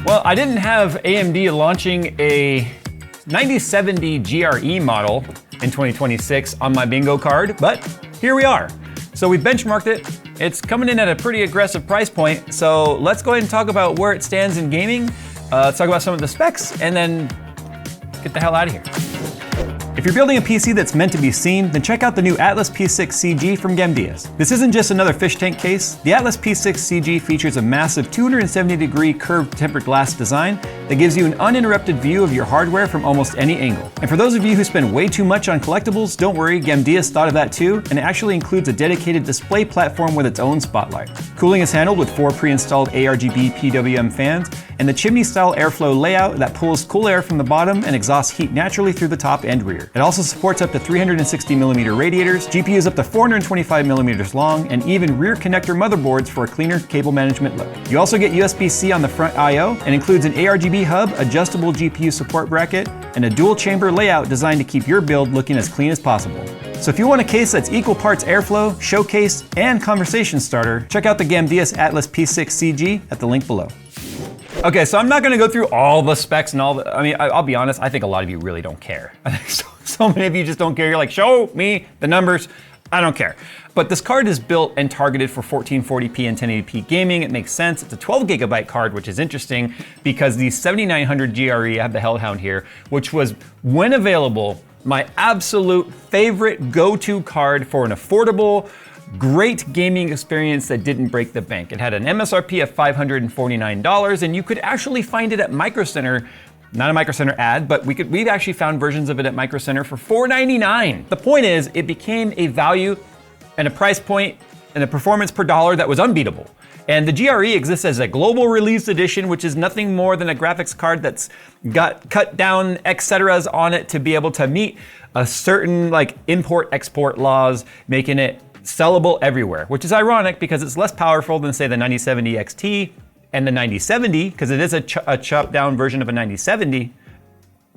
Well, I didn't have AMD launching a 9070 GRE model in 2026 on my bingo card, but here we are. So we benchmarked it. It's coming in at a pretty aggressive price point. So let's go ahead and talk about where it stands in gaming. Let's talk about some of the specs and then get the hell out of here. If you're building a PC that's meant to be seen, then check out the new Atlas P6 CG from Gamdias. This isn't just another fish tank case. The Atlas P6 CG features a massive 270-degree curved tempered glass design that gives you an uninterrupted view of your hardware from almost any angle. And for those of you who spend way too much on collectibles, don't worry, Gamdias thought of that too, and it actually includes a dedicated display platform with its own spotlight. Cooling is handled with 4 pre-installed ARGB PWM fans, and the chimney-style airflow layout that pulls cool air from the bottom and exhausts heat naturally through the top and rear. It also supports up to 360mm radiators, GPUs up to 425mm long, and even rear connector motherboards for a cleaner cable management look. You also get USB-C on the front I/O, and includes an ARGB hub, adjustable GPU support bracket, and a dual chamber layout designed to keep your build looking as clean as possible. So if you want a case that's equal parts airflow, showcase, and conversation starter, check out the Gamdias Atlas P6 CG at the link below. Okay, so I'm not gonna go through all the specs and all the, I'll be honest, I think a lot of you really don't care. I think so many of you just don't care. You're like, show me the numbers. I don't care. But this card is built and targeted for 1440p and 1080p gaming. It makes sense. It's a 12GB card, which is interesting because the 7900 GRE, I have the Hellhound here, which was, when available, my absolute favorite go-to card for an affordable, great gaming experience that didn't break the bank. It had an MSRP of $549, and you could actually find it at Micro Center. Not a Micro Center ad, but we've actually found versions of it at Micro Center for $499. The point is, it became a value and a price point and a performance per dollar that was unbeatable. And the GRE exists as a global release edition, which is nothing more than a graphics card that's got cut down etceteras on it to be able to meet a certain import-export laws, making it sellable everywhere, which is ironic because it's less powerful than, say, the 9070 XT and the 9070, because it is a chopped down version of a 9070,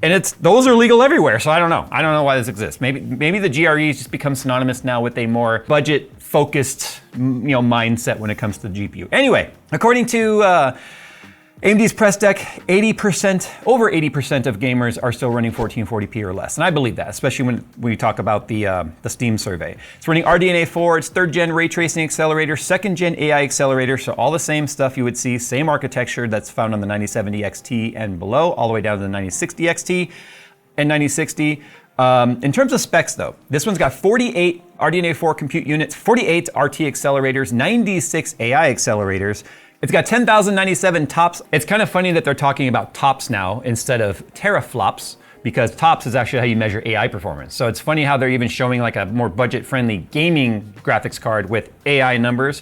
and those are legal everywhere. So I don't know why this exists. Maybe the GRE has just become synonymous now with a more budget focused mindset when it comes to the GPU. Anyway, according to AMD's press deck, over 80% of gamers are still running 1440p or less. And I believe that, especially when we talk about the Steam survey. It's running RDNA 4, it's 3rd gen ray tracing accelerator, 2nd gen AI accelerator, so all the same stuff you would see, same architecture that's found on the 9070 XT and below, all the way down to the 9060 XT and 9060. In terms of specs though, this one's got 48 RDNA 4 compute units, 48 RT accelerators, 96 AI accelerators. It's got 10,097 TOPS. It's kind of funny that they're talking about TOPS now instead of teraflops, because TOPS is actually how you measure AI performance. So it's funny how they're even showing like a more budget-friendly gaming graphics card with AI numbers.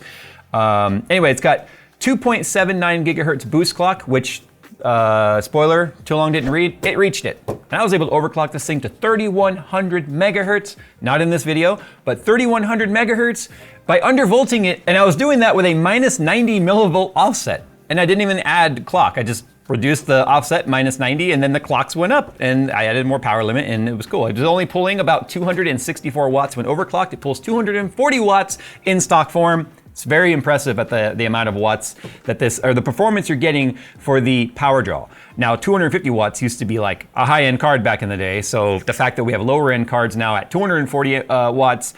Anyway, it's got 2.79 gigahertz boost clock, which, spoiler, too long didn't read, it reached it. And I was able to overclock this thing to 3100 megahertz, not in this video, but 3100 megahertz by undervolting it. And I was doing that with a minus 90 millivolt offset. And I didn't even add clock. I just reduced the offset minus 90 and then the clocks went up and I added more power limit and it was cool. It was only pulling about 264 watts when overclocked. It pulls 240 watts in stock form. It's very impressive at the amount of watts that the performance you're getting for the power draw. Now, 250 watts used to be like a high-end card back in the day. So the fact that we have lower-end cards now at 240 watts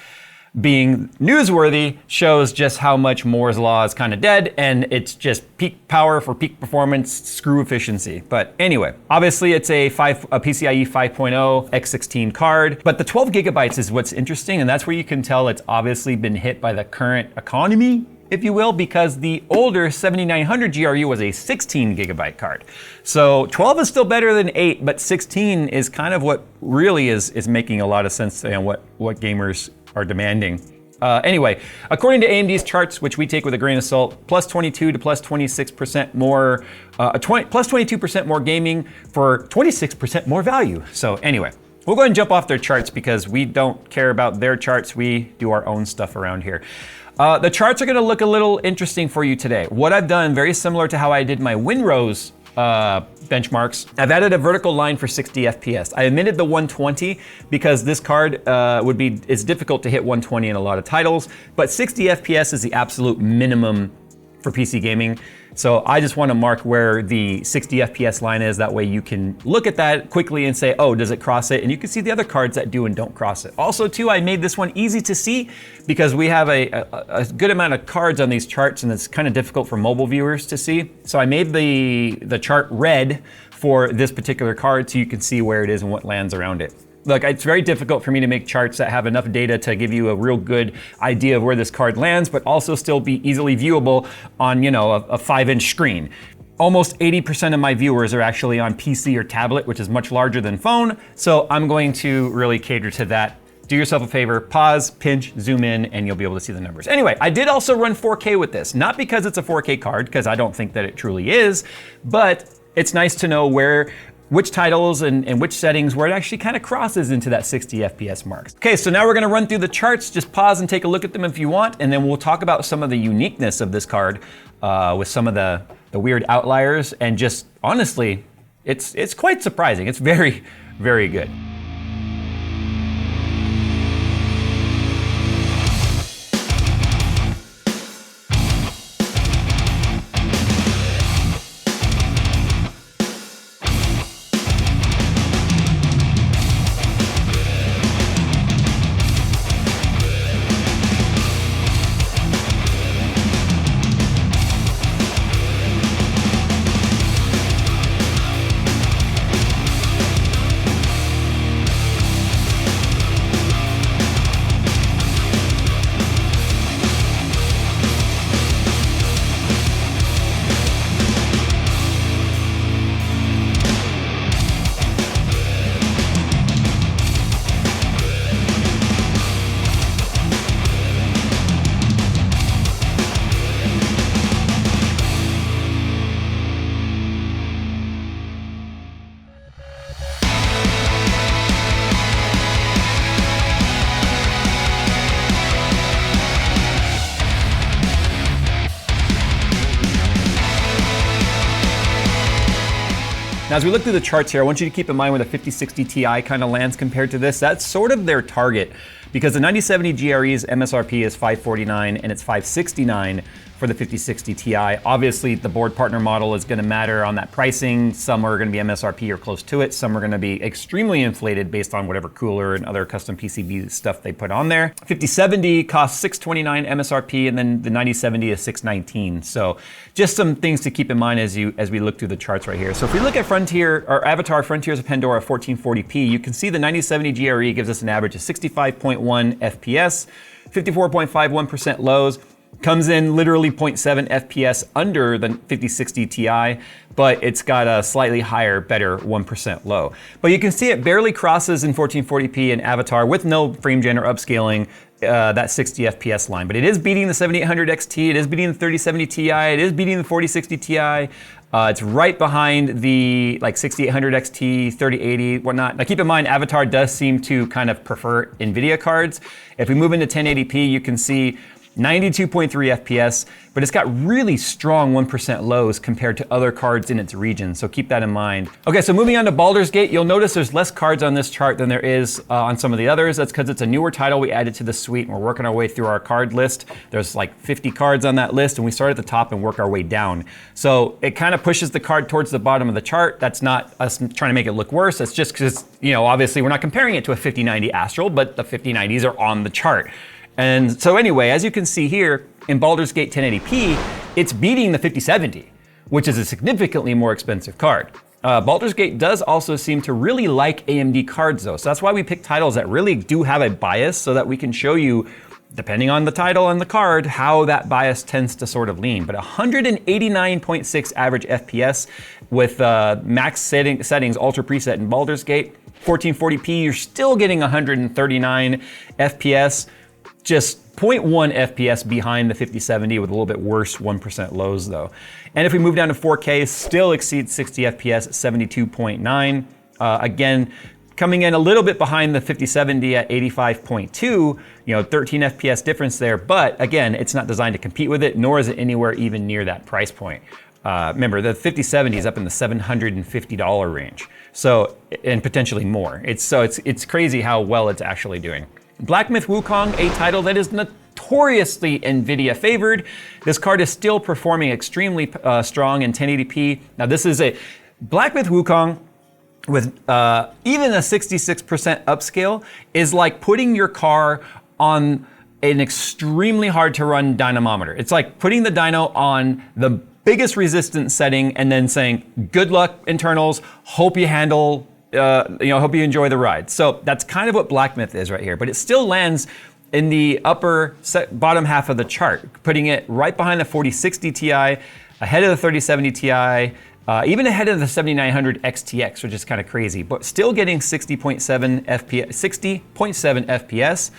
being newsworthy shows just how much Moore's law is kind of dead, and it's just peak power for peak performance, screw efficiency. But anyway, obviously it's a PCIe 5.0 X16 card, but the 12 gigabytes is what's interesting, and that's where you can tell it's obviously been hit by the current economy, if you will, because the older 7900 GRU was a 16 gigabyte card. So 12 is still better than 8, but 16 is kind of what really is making a lot of sense and what gamers are demanding. Anyway, according to AMD's charts, which we take with a grain of salt, plus 22 to plus 26% more, plus 22% more gaming for 26% more value. So anyway, we'll go ahead and jump off their charts because we don't care about their charts. We do our own stuff around here. The charts are gonna look a little interesting for you today. What I've done, very similar to how I did my Winrose benchmarks, I've added a vertical line for 60 FPS. I omitted the 120 because this card it's difficult to hit 120 in a lot of titles, but 60 FPS is the absolute minimum for PC gaming. So I just want to mark where the 60 FPS line is. That way you can look at that quickly and say, oh, does it cross it? And you can see the other cards that do and don't cross it. Also too, I made this one easy to see because we have a good amount of cards on these charts and it's kind of difficult for mobile viewers to see. So I made the chart red for this particular card so you can see where it is and what lands around it. Look, it's very difficult for me to make charts that have enough data to give you a real good idea of where this card lands, but also still be easily viewable on, you know, a 5-inch screen. Almost 80% of my viewers are actually on PC or tablet, which is much larger than phone. So I'm going to really cater to that. Do yourself a favor, pause, pinch, zoom in, and you'll be able to see the numbers. Anyway, I did also run 4K with this, not because it's a 4K card, because I don't think that it truly is, but it's nice to know which titles and which settings where it actually kind of crosses into that 60 FPS mark. Okay, so now we're gonna run through the charts. Just pause and take a look at them if you want, and then we'll talk about some of the uniqueness of this card with some of the weird outliers, and just honestly, it's quite surprising. It's very, very good. Now, as we look through the charts here, I want you to keep in mind where the 5060 Ti kind of lands compared to this. That's sort of their target because the 9070 GRE's MSRP is $549 and it's $569 for the 5060 Ti. Obviously, the board partner model is going to matter on that pricing. Some are going to be MSRP or close to it. Some are going to be extremely inflated based on whatever cooler and other custom PCB stuff they put on there. 5070 costs $629 MSRP, and then the 9070 is $619. So just some things to keep in mind as we look through the charts right here. So if we look at Frontier or Avatar Frontiers of Pandora 1440p, you can see the 9070 GRE gives us an average of 65.1 FPS, 54.51% lows. Comes in literally 0.7 FPS under the 5060 Ti, but it's got a slightly higher, better 1% low. But you can see it barely crosses in 1440p in Avatar with no frame gen or upscaling that 60 FPS line. But it is beating the 7800 XT, it is beating the 3070 Ti, it is beating the 4060 Ti. It's right behind the 6800 XT, 3080, whatnot. Now keep in mind, Avatar does seem to kind of prefer NVIDIA cards. If we move into 1080p, you can see 92.3 FPS, but it's got really strong 1% lows compared to other cards in its region, so keep that in mind. Okay, so moving on to Baldur's Gate, you'll notice there's less cards on this chart than there is on some of the others. That's because it's a newer title we added to the suite, and we're working our way through our card list. There's like 50 cards on that list, and we start at the top and work our way down. So it kind of pushes the card towards the bottom of the chart. That's not us trying to make it look worse. That's just because, you know, obviously we're not comparing it to a 5090 Astral, but the 5090s are on the chart. And so anyway, as you can see here, in Baldur's Gate 1080p, it's beating the 5070, which is a significantly more expensive card. Baldur's Gate does also seem to really like AMD cards though, so that's why we pick titles that really do have a bias so that we can show you, depending on the title and the card, how that bias tends to sort of lean. But 189.6 average FPS with max settings ultra preset in Baldur's Gate. 1440p, you're still getting 139 FPS. Just 0.1 FPS behind the 5070 with a little bit worse 1% lows though. And if we move down to 4K, still exceeds 60 FPS at 72.9. Again, coming in a little bit behind the 5070 at 85.2, you know, 13 FPS difference there, but again, it's not designed to compete with it, nor is it anywhere even near that price point. Remember, the 5070 is up in the $750 range, so, and potentially more. It's crazy how well it's actually doing. Black Myth Wukong, a title that is notoriously NVIDIA favored. This card is still performing extremely strong in 1080p. Now this is a Blacksmith Wukong with even a 66% upscale is like putting your car on an extremely hard to run dynamometer. It's like putting the dyno on the biggest resistance setting and then saying, good luck internals, hope you handle, hope you enjoy the ride. So that's kind of what Blacksmith is right here, but it still lands in the bottom half of the chart, putting it right behind the 4060 Ti, ahead of the 3070 Ti, even ahead of the 7900 XTX, which is kind of crazy, but still getting 60.7 FPS.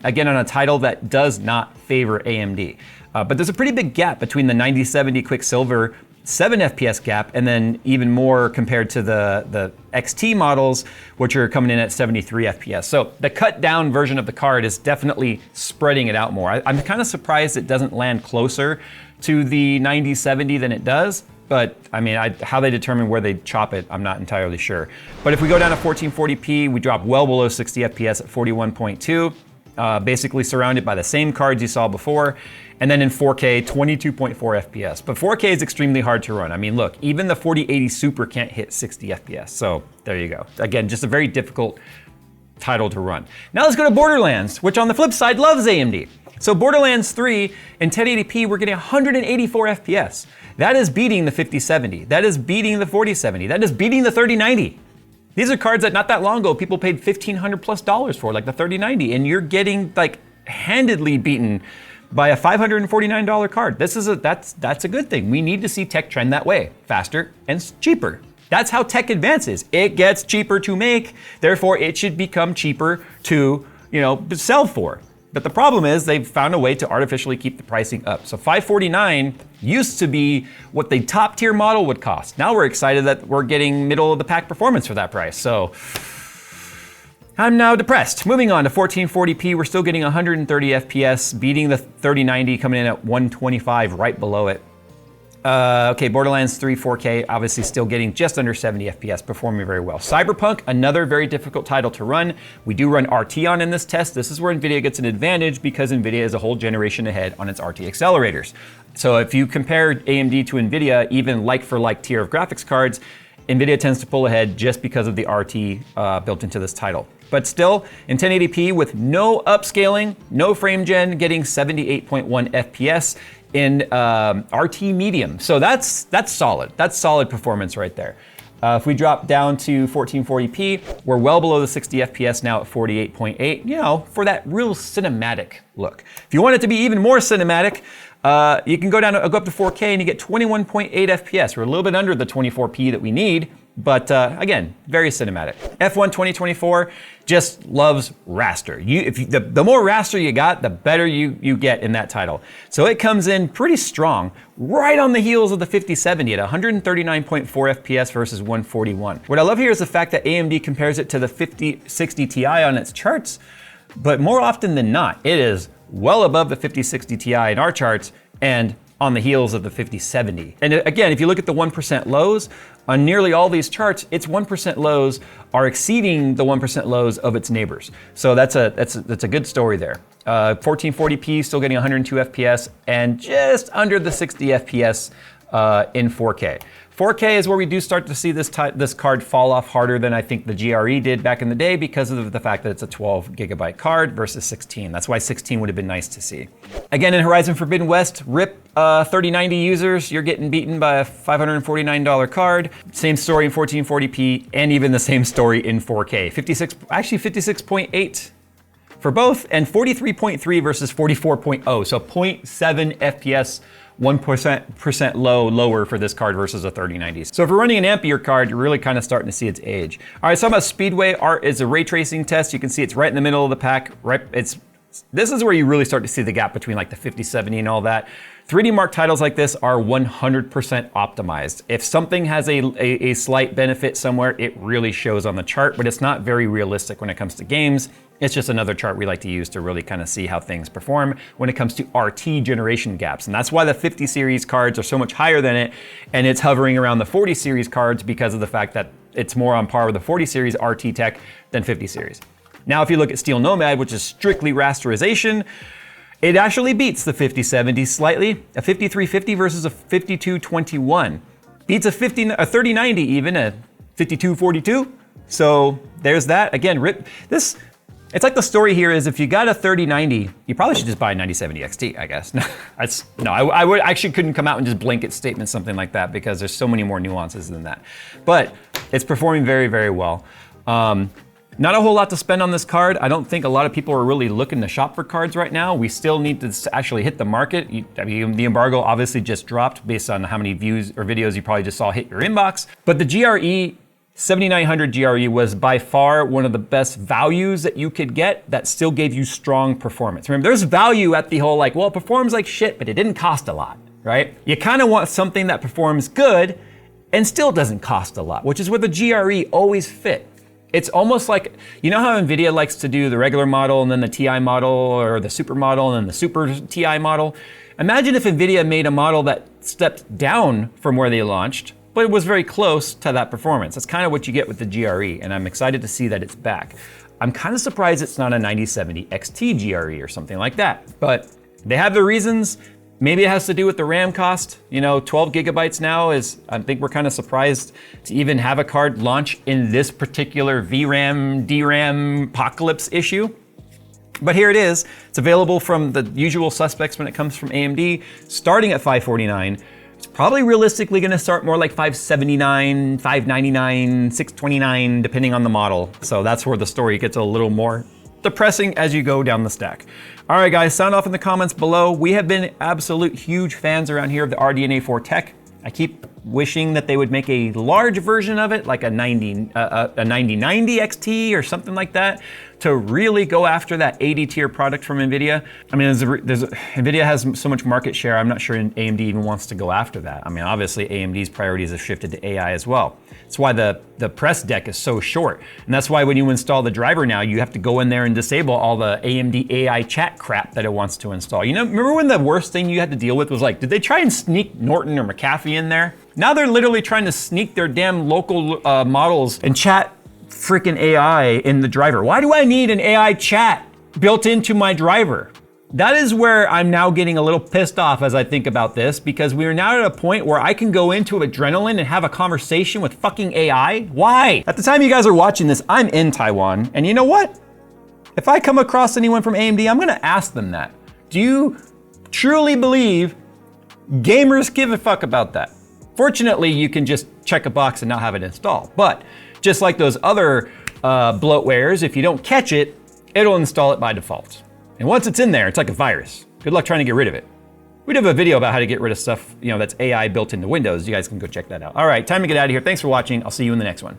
Again, on a title that does not favor AMD. But there's a pretty big gap between the 9070 Quicksilver 7 FPS gap, and then even more compared to the XT models, which are coming in at 73 FPS. So the cut down version of the card is definitely spreading it out more. I'm kind of surprised it doesn't land closer to the 9070 than it does. But I mean, how they determine where they chop it, I'm not entirely sure. But if we go down to 1440p, we drop well below 60 FPS at 41.2, basically surrounded by the same cards you saw before. And then in 4K, 22.4 FPS. But 4K is extremely hard to run. I mean, look, even the 4080 Super can't hit 60 FPS. So there you go. Again, just a very difficult title to run. Now let's go to Borderlands, which on the flip side loves AMD. So Borderlands 3 in 1080p, we're getting 184 FPS. That is beating the 5070. That is beating the 4070. That is beating the 3090. These are cards that not that long ago, people paid $1,500+ for, like the 3090, and you're getting like handedly beaten by a $549 card. That's a good thing. We need to see tech trend that way, faster and cheaper. That's how tech advances. It gets cheaper to make, therefore it should become cheaper to, sell for. But the problem is they've found a way to artificially keep the pricing up. So $549 used to be what the top tier model would cost. Now we're excited that we're getting middle of the pack performance for that price. So I'm now depressed. Moving on to 1440p, we're still getting 130 FPS, beating the 3090, coming in at 125 right below it. Okay, Borderlands 3 4K, obviously still getting just under 70 FPS, performing very well. Cyberpunk, another very difficult title to run. We do run RT on in this test. This is where NVIDIA gets an advantage because NVIDIA is a whole generation ahead on its RT accelerators. So if you compare AMD to NVIDIA, even like for like tier of graphics cards, NVIDIA tends to pull ahead just because of the RT built into this title. But still, in 1080p with no upscaling, no frame gen, getting 78.1 FPS in RT medium. So that's solid. That's solid performance right there. If we drop down to 1440p, we're well below the 60 FPS now at 48.8, for that real cinematic look. If you want it to be even more cinematic, you can go up to 4K and you get 21.8 FPS. We're a little bit under the 24p that we need, but again, very cinematic. F1 2024 just loves raster. The more raster you got, the better you get in that title. So it comes in pretty strong, right on the heels of the 5070 at 139.4 FPS versus 141. What I love here is the fact that AMD compares it to the 5060 Ti on its charts, but more often than not, it is well above the 5060 Ti in our charts and on the heels of the 5070. And again, if you look at the 1% lows, on nearly all these charts, its 1% lows are exceeding the 1% lows of its neighbors. So that's a good story there. 1440p still getting 102 FPS and just under the 60 FPS in 4K. 4K is where we do start to see this card fall off harder than I think the GRE did back in the day because of the fact that it's a 12 gigabyte card versus 16. That's why 16 would have been nice to see. Again, in Horizon Forbidden West, RIP 3090 users, you're getting beaten by a $549 card. Same story in 1440p and even the same story in 4K. 56.8 for both and 43.3 versus 44.0. So 0.7 FPS 1% lower for this card versus a 3090. So if we're running an Ampere card, you're really kind of starting to see its age. All right, so about Speedway Art is a ray tracing test. You can see it's right in the middle of the pack. This is where you really start to see the gap between like the 5070 and all that. 3D Mark titles like this are 100% optimized. If something has a slight benefit somewhere, it really shows on the chart, but it's not very realistic when it comes to games. It's just another chart we like to use to really kind of see how things perform when it comes to RT generation gaps. And that's why the 50 series cards are so much higher than it, and it's hovering around the 40 series cards because of the fact that it's more on par with the 40 series RT tech than 50 series. Now, if you look at Steel Nomad, which is strictly rasterization, It actually beats the 5070 slightly, a 5350 versus a 5221. Beats a 3090 even, a 5242. So there's that. Again, it's like the story here is if you got a 3090, you probably should just buy a 9070 XT, I guess. I would actually couldn't come out and just blanket statement something like that because there's so many more nuances than that. But it's performing very, very well. Not a whole lot to spend on this card. I don't think a lot of people are really looking to shop for cards right now. We still need to actually hit the market. I mean, the embargo obviously just dropped based on how many views or videos you probably just saw hit your inbox. But the GRE 7900 GRE was by far one of the best values that you could get that still gave you strong performance. Remember, there's value at the whole like, well, it performs like shit, but it didn't cost a lot, right? You kind of want something that performs good and still doesn't cost a lot, which is where the GRE always fit. It's almost like, you know how NVIDIA likes to do the regular model and then the TI model or the super model and then the super TI model? Imagine if NVIDIA made a model that stepped down from where they launched, but it was very close to that performance. That's kind of what you get with the GRE, and I'm excited to see that it's back. I'm kind of surprised it's not a 9070 XT GRE or something like that, but they have their reasons. Maybe it has to do with the RAM cost. You know, 12 gigabytes now is, I think we're kind of surprised to even have a card launch in this particular VRAM, DRAM apocalypse issue. But here it is. It's available from the usual suspects when it comes from AMD, starting at $549. It's probably realistically gonna start more like $579, $599, $629, depending on the model. So that's where the story gets a little more depressing as you go down the stack. All right, guys, sound off in the comments below. We have been absolute huge fans around here of the RDNA 4 tech. I keep wishing that they would make a large version of it, like a 9090 XT or something like that, to really go after that 80 tier product from NVIDIA. I mean, NVIDIA has so much market share, I'm not sure AMD even wants to go after that. I mean, obviously AMD's priorities have shifted to AI as well. That's why the press deck is so short. And that's why when you install the driver now, you have to go in there and disable all the AMD AI chat crap that it wants to install. You know, remember when the worst thing you had to deal with was like, did they try and sneak Norton or McAfee in there? Now they're literally trying to sneak their damn local models and chat freaking AI in the driver. Why do I need an AI chat built into my driver? That is where I'm now getting a little pissed off as I think about this, because we are now at a point where I can go into Adrenaline and have a conversation with fucking AI. Why? At the time you guys are watching this, I'm in Taiwan, and you know what? If I come across anyone from AMD, I'm gonna ask them that. Do you truly believe gamers give a fuck about that? Fortunately, you can just check a box and not have it installed. But just like those other bloatwares, if you don't catch it, it'll install it by default. And once it's in there, it's like a virus. Good luck trying to get rid of it. We have a video about how to get rid of stuff, you know, that's AI built into Windows. You guys can go check that out. All right, time to get out of here. Thanks for watching. I'll see you in the next one.